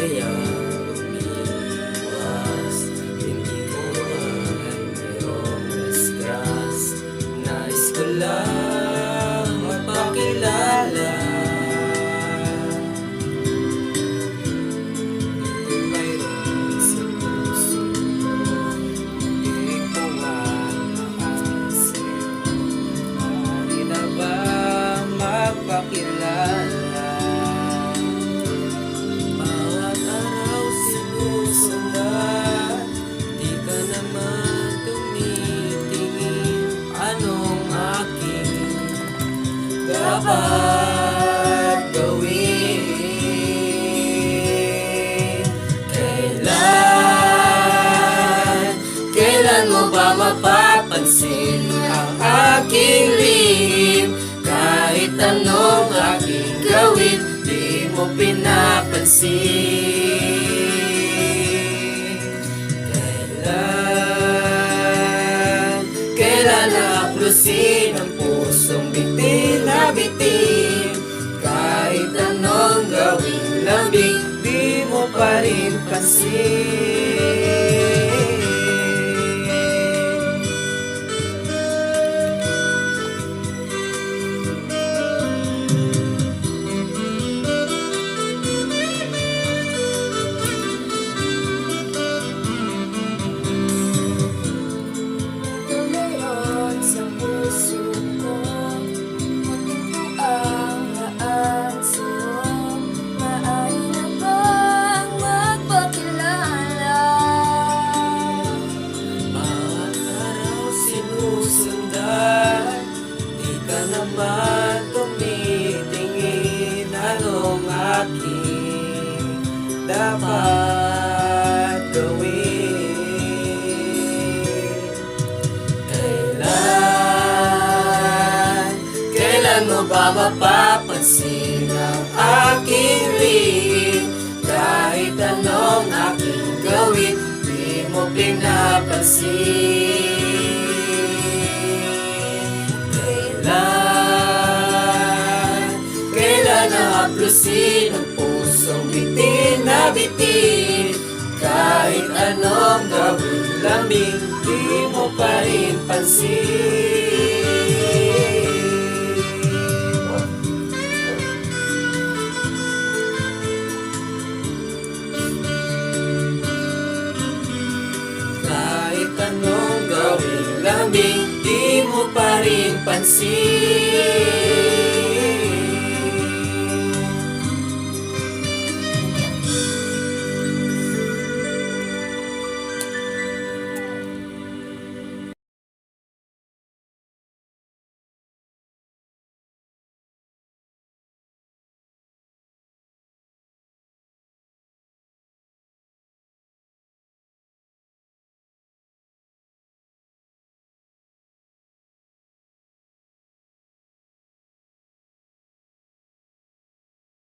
kaya umiwas. Hindi ko ay mayroong raskas. Nais ko lang magpakilala. Mayroon sa puso ko, hindi ko maaasin. Maaari na ba magpakilala? Bawat araw sinusundan, di ka naman tumitingin. Anong aking dapat gawin? Kailan mo ba mapapansin ang aking lihim? Kahit anong aking gawin, di mo pinapansin. Kailan nahaplusin ang pusong bitin na bitin? Kahit anong gawin lambing, di mo pa rin pansin. Meron sa puso ko, munting ko ang laan sa'yo. Maaari na bang magpakilala? Bawat araw sinusundan, di ka naman tumitingin. Anong aking dapat gawin? Kailan mo ba mapapansin ang aking lihim? Kahit anong aking gawin, di mo pinapansin. Kailan nahaplusin ang pusong bitin na bitin? Kahit anong gawin lambing, di mo pa rin pansin. Kahit anong gawin lambing, di mo pa rin pansin.